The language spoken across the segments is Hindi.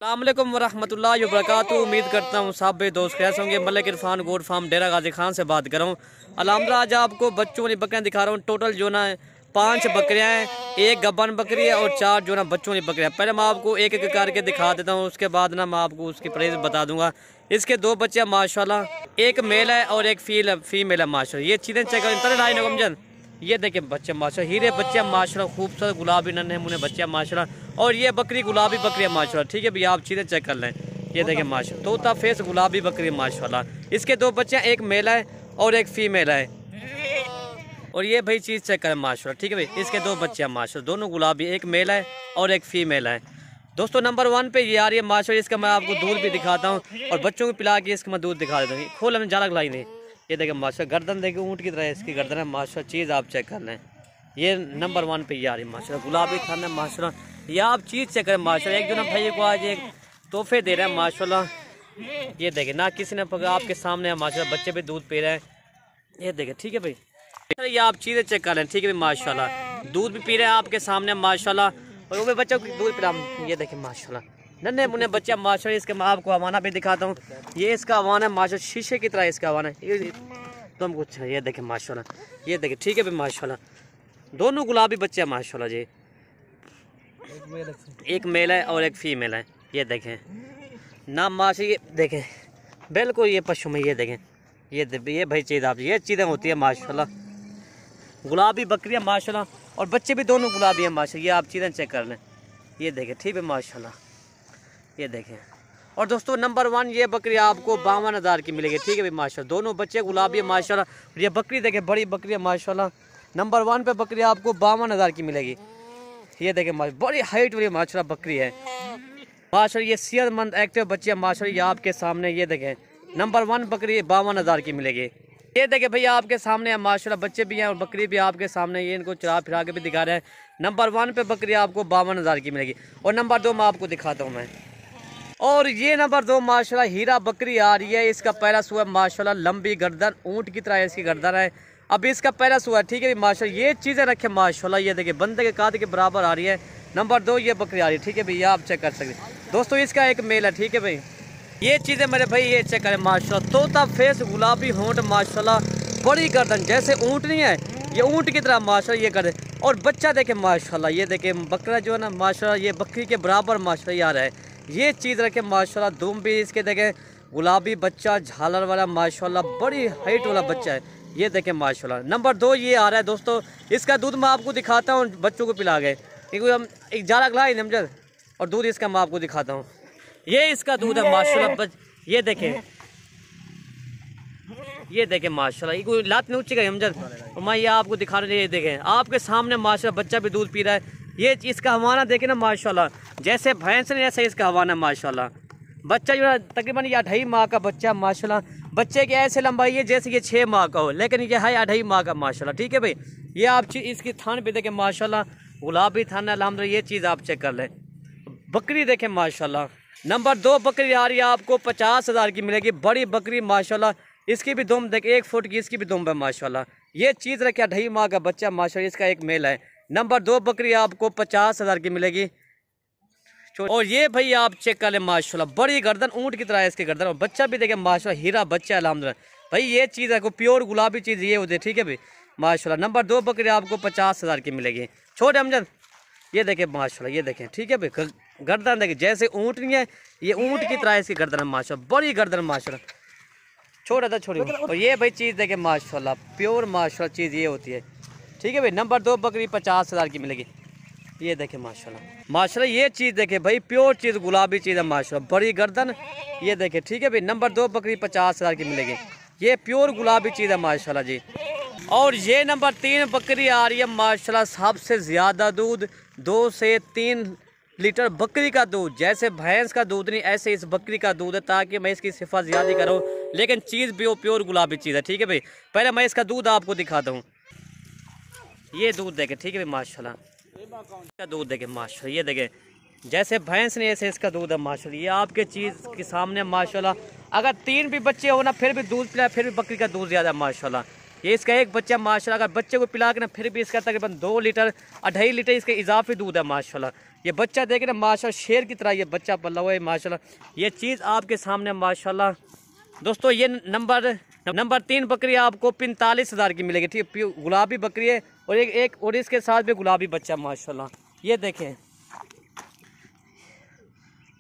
अस्सलामुअलैकुम वरहमतुल्लाहि वबरकातुहू। उम्मीद करता हूँ सब दोस्त कैसे होंगे। मलिक इरफान गोट फार्म डेरा गाजी खान से बात कर रहा हूँ। अलहमदुलिल्लाह आज आपको बच्चों वाली बकरियाँ दिखा रहा हूँ। टोटल जो ना 5 बकरियाँ हैं, एक गब्बन बकरी है और 4 जो ना बच्चों वाली बकरियाँ। पहले मैं आपको एक एक करके दिखा देता हूँ, उसके बाद ना मैं आपको उसकी प्राइस बता दूंगा। इसके 2 बच्चे माशाल्लाह, एक मेल है और एक फीमेल है माशाल्लाह। ये चीज़ें चेक करें लाइन गमजन। ये देखिए बच्चे माशाल्लाह, हीरे बच्चे माशाल्लाह, खूबसूरत गुलाबी नन्हे मुन्ने बच्चे माशाल्लाह। और ये बकरी गुलाबी बकरी है माशाल्लाह। ठीक है भैया, आप चीज़ें चेक कर लें। ये देखिए माशाल्लाह, तोता फेस गुलाबी बकरी माशाल्लाह। इसके 2 बच्चे, एक मेल है और एक फीमेल है। और ये भाई चीज़ चेक करें माशाल्लाह। ठीक है भाई, इसके 2 बच्चे हैं माशाल्लाह, दोनों गुलाबी, एक मेल है और एक फीमेल है। दोस्तों नंबर 1 पे ये आ रही है माशाल्लाह। इसका मैं आपको दूध भी दिखाता हूँ और बच्चों को पिला के इसका मैं दूध दिखा देता हूँ। खोल हमें जाला लाई नहीं। ये देखें माशाल्लाह, गर्दन देखें ऊँट की तरह इसकी गर्दन है माशाल्लाह। चीज़ आप चेक कर लें। ये नंबर 1 पे ये आ रही है माशाल्लाह, गुलाबी थान है माशाल्लाह। ये आप चीज़ चेक करें माशाल्लाह। एक जो ना भाई को आज एक तोहफे दे रहे हैं माशाल्लाह। ये देखें ना, किसी ने पकड़ा, आपके सामने है माशाल्लाह। बच्चे भी दूध पी रहे हैं। ये देखें, ठीक है भाई, ये आप चीज़ें चेक कर लें। ठीक है भाई माशाल्लाह, दूध भी पी रहे हैं आपके सामने माशाल्लाह। और वो भी बच्चों को दूध पिला। ये देखें माशाल्लाह, नन्हे मुन्ने बच्चे माशाल्लाह। इसके मैं आपको हवाना भी दिखाता हूँ। ये इसका हवाना है माशाल्लाह, शीशे की तरह इसका हवाना है तुम कुछ। ये देखें माशाल्लाह, ये देखें, ठीक है भाई माशाल्लाह। दोनों गुलाबी बच्चे हैं माशाल्लाह जी। एक मेल है और एक फीमेल है। ये देखें ना माशाल्लाह, ये देखें बिल्कुल ये पशु में। ये देखें, ये भाई चीज़ आप, ये चीज़ें होती है माशाल्लाह। गुलाबी बकरियाँ माशाल्लाह और बच्चे भी दोनों गुलाबी हैं माशाल्लाह। ये आप चीज़ें चेक कर लें। ये देखें, ठीक है माशाल्लाह। ये देखें। और दोस्तों नंबर 1 ये बकरी आपको 52,000 की मिलेगी। ठीक है भाई माशाल्लाह, दोनों बच्चे गुलाबी है माशाल्लाह। ये बकरी देखें, बड़ी बकरी है माशाल्लाह। नंबर 1 पे बकरी आपको 52,000 की मिलेगी। ये देखें माशाल्लाह, बड़ी हाइट वाली माशाल्लाह बकरी है माशाल्लाह। ये सेहतमंद एक्टिव बच्चे हैं माशाल्लाह। ये आपके सामने ये देखें, नंबर 1 बकरी 52,000 की मिलेगी। ये देखें भैया आपके सामने है माशाल्लाह, बच्चे भी हैं और बकरी भी आपके सामने। ये इनको चरा फिरा के भी दिखा रहे हैं। नंबर 1 पे बकरी आपको 52,000 की मिलेगी। और नंबर 2 मैं आपको दिखाता हूँ मैं। और ये नंबर 2 माशाल्लाह हीरा बकरी आ रही है। इसका पहला सुआ माशाल्लाह, लंबी गर्दन, ऊँट की तरह इसकी गर्दन है। अभी इसका पहला सुआ है। ठीक है माशाल्लाह, ये चीज़ें रखे माशाल्लाह। ये देखिए बंदे के काद के बराबर आ रही है। नंबर 2 ये बकरी आ रही है। ठीक है भैया, आप चेक कर सकते दोस्तों। इसका एक मेल है। ठीक है भाई, ये चीज़ें मेरे भाई ये चेक करें माशाल्लाह। तोता फेस गुलाबी होंठ माशाल्लाह, बड़ी गर्दन, जैसे ऊँट नहीं है ये ऊँट की तरह माशाल्लाह ये गर्दन। और बच्चा देखें माशाल्लाह, ये देखें बकरा जो है ना माशाल्लाह, ये बकरी के बराबर माशाल्लाह आ रहा है। ये चीज़ रखे माशाल्लाह। दुम भी इसके देखें गुलाबी बच्चा, झालर वाला माशाल्लाह, बड़ी हाइट वाला बच्चा है। ये देखें माशाल्लाह। नंबर 2 ये आ रहा है दोस्तों। इसका दूध मैं आपको दिखाता हूँ, बच्चों को पिला गए क्योंकि हम एक जाला खिलाए नमजद। और दूध इसका मैं आपको दिखाता हूँ। ये इसका दूध है माशाल्लाह। ये देखें, ये देखें माशाल्लाह, ये लात नहीं ऊँची गई हमजद। और मैं ये आपको दिखा रहा हूँ। ये देखें आपके सामने माशाल्लाह, बच्चा भी दूध पी रहा है। ये इसका हवाना देखें ना माशाल्लाह, जैसे भैंस नहीं ऐसे इसका हवाना माशाल्लाह। बच्चा जो है तकरीबन ये 2.5 माह का बच्चा माशाल्लाह। बच्चे की ऐसे लंबाई है जैसे ये 6 माह का हो, लेकिन ये है 2.5 माह का माशाल्लाह। ठीक है भाई, ये आप इसकी थान पे देखें माशाल्लाह, गुलाबी थान अल्हम्दुलिल्लाह। ये चीज़ आप चेक कर लें। बकरी देखें माशाल्लाह। नंबर 2 बकरी आ रही है आपको 50,000 की मिलेगी। बड़ी बकरी माशाल्लाह। इसकी भी दुम देखें, 1 फुट की इसकी भी दुम है माशाल्लाह। ये चीज़ रखे 2.5 माह का बच्चा माशाल्लाह। इसका एक मेल है। नंबर 2 बकरी आपको 50,000 की मिलेगी। और ये भाई आप चेक कर लें माशाल्लाह, बड़ी गर्दन, ऊँट की तरह है इसकी गर्दन। और बच्चा भी देखें माशाल्लाह, हीरा बच्चा है अल्हम्दुलिल्लाह। भाई ये चीज़ है को प्योर गुलाबी चीज़ ये होती है। ठीक है भाई माशाल्लाह। नंबर 2 बकरी आपको 50,000 की मिलेगी। छोटे अमजद, ये देखें माशाल्लाह, ये देखें, ठीक है भाई गर्दन देखें, जैसे ऊँट नहीं है ये ऊँट की तरह इसकी गर्दन है माशाल्लाह, बड़ी गर्दन माशाल्लाह। छोटा था छोटी। और ये भाई चीज़ देखें माशाल्लाह, प्योर माशाल्लाह चीज़ ये होती है। ठीक है भाई, नंबर 2 बकरी 50,000 की मिलेगी। ये देखें माशाल्लाह माशाल्लाह, ये चीज़ देखें भाई, प्योर चीज़ गुलाबी चीज़ है माशाल्लाह, बड़ी गर्दन। ये देखें, ठीक है भाई, नंबर 2 बकरी 50,000 की मिलेगी। ये प्योर गुलाबी चीज़ है माशाल्लाह जी। और ये नंबर 3 बकरी आ रही है माशाल्लाह, सबसे ज़्यादा दूध 2 से 3 लीटर बकरी का दूध। जैसे भैंस का दूध नहीं, ऐसे इस बकरी का दूध है, ताकि मैं इसकी सिफा ज़्यादा करूँ, लेकिन चीज़ भी वो प्योर गुलाबी चीज़ है। ठीक है भाई, पहले मैं इसका दूध आपको दिखाता हूँ। ये दूध देखें, ठीक है भाई माशाल्लाह, इसका दूध देखें माशाल्लाह। ये देखें जैसे भैंस नहीं ऐसे इसका दूध है माशाल्लाह। ये आपके चीज़ के सामने माशाल्लाह। अगर 3 भी बच्चे हो ना फिर भी दूध पिलाए, फिर भी बकरी का दूध ज़्यादा है माशाल्लाह। ये इसका एक बच्चा माशाल्लाह, अगर बच्चे को पिला के ना फिर भी इसका तकरीबन 2 लीटर 2.5 लीटर इसके इजाफी दूध है माशाल्लाह। ये बच्चा देखे ना माशाल्लाह, शेर की तरह ये बच्चा पला हुआ है माशाल्लाह। ये चीज़ आपके सामने माशाल्लाह। दोस्तों ये नंबर 3 बकरी आपको 45,000 की मिलेगी, ठीक है। गुलाबी बकरी है और एक और इसके साथ भी गुलाबी बच्चा माशाल्लाह, ये देखें,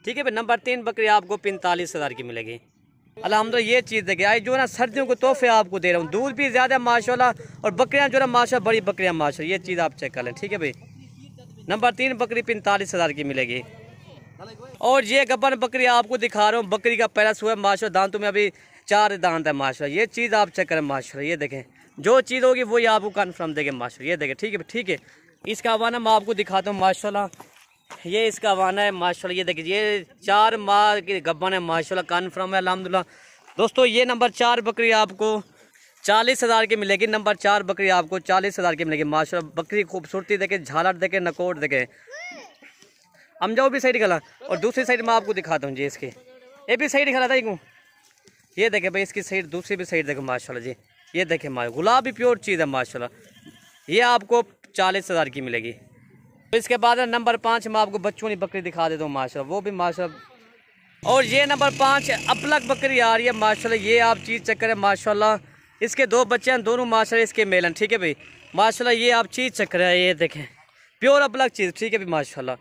ठीक है भाई। नंबर 3 बकरी आपको 45,000 की मिलेगी अल्हम्दुलिल्लाह। ये चीज़ देखिए, आज जो ना सर्दियों को तोहफे आपको दे रहा हूँ। दूध भी ज़्यादा माशाल्लाह और बकरियाँ जो ना माशाल्लाह बड़ी बकरियाँ माशाल्लाह। ये चीज़ आप चेक कर लें, ठीक है भाई। नंबर 3 बकरी 45,000 की मिलेगी। और ये गब्बर बकरी आपको दिखा रहा हूँ, बकरी का पैरा हुआ है माशाल्लाह, दांतों में अभी 4 दांत है माशाल्लाह। ये चीज़ आप चेक करें माशाल्लाह, ये देखें, जो चीज़ होगी वही आपको कन्फर्म देंगे माशाल्लाह। ये देखें, ठीक है ठीक है। इसका हवाना मैं आपको दिखाता हूँ माशाल्लाह, ये इसका हवाना है माशाल्लाह। ये देखिए, ये 4 माह की गब्बन है माशाल्लाह, कन्फर्म है अल्हम्दुलिल्लाह। दोस्तों ये नंबर 4 बकरी आपको 40,000 की मिलेगी। नंबर 4 बकरी आपको 40,000 की मिलेगी माशाल्लाह। बकरी खूबसूरती देखे, झालर देखे, नकोट देखे। हम जाओ भी साइड खला, और दूसरी साइड मैं आपको दिखाता हूँ जी। इसकी ये भी साइड खला था यूँ, ये देखे भाई, इसकी साइड दूसरी भी साइड देखो माशाल्लाह जी। ये देखे माशाल्लाह, गुलाबी प्योर चीज़ है माशाल्लाह। ये आपको 40,000 की मिलेगी। तो इसके बाद नंबर 5 मैं आपको बच्चों की बकरी दिखा देता हूँ माशाल्लाह, वो भी माशाल्लाह। और ये नंबर 5 अपलक बकरी आ रही है माशाल्लाह। ये आप चीज़ चेक करें माशाल्लाह, इसके 2 बच्चे हैं, दोनों माशाल्लाह इसके मेल हैं, ठीक है भाई माशाल्लाह। ये आप चीज़ चेक करें, ये देखें, प्योर अपलक चीज़, ठीक है भाई माशाल्लाह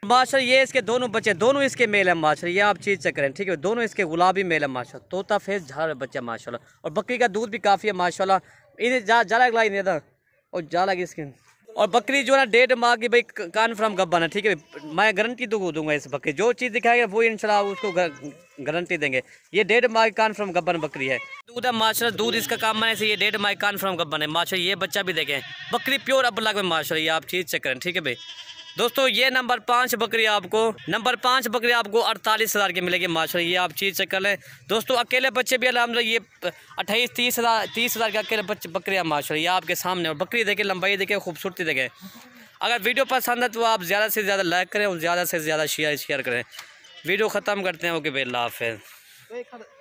माशाल्लाह। ये इसके दोनों बच्चे, दोनों इसके मेल हैं माशाल्लाह। ये आप चीज़ चेक करें, ठीक है, दोनों इसके गुलाबी मेल है माशाल्लाह। तोता फेस झाड़ बच्चा माशाल्लाह। और बकरी का दूध भी काफ़ी है माशाल्लाह। इन्हें जाला लाई नहीं था और जाला की स्किन। और बकरी जो है ना 1.5 माह की भाई कन्फर्म गब्बन है, ठीक है। मैं गारंटी दूंगा इस बकरी, जो चीज़ दिखाएगा वो इंशाल्लाह उसको गारंटी देंगे। ये 1.5 माह की कन्फर्म गब्बन बकरी है। दूध है माशाल्लाह, दूध इसका काम है, ये 1.5 माह की कन्फर्म गब्बन है माशाल्लाह। ये बच्चा भी देखें, बकरी प्योर अपलग में माशाल्लाह। ये आप चीज़ चेक करें, ठीक है भाई। दोस्तों ये नंबर 5 बकरी आपको 48,000 की मिलेगी माशाल्लाह। ये आप चीज़ चेक कर लें। दोस्तों अकेले बच्चे भी अल्हम्दुलिल्लाह, ये 28-30,000 के अकेले बच्चे बकरियाँ माशाल्लाह। ये आपके सामने, और बकरी देखें, लंबाई देखें, खूबसूरती देखें। अगर वीडियो पसंद है तो आप ज़्यादा से ज़्यादा लाइक करें और ज़्यादा से ज़्यादा शेयर करें। वीडियो ख़त्म करते हैं, ओके भाई, अल्लाह हाफ़िज़।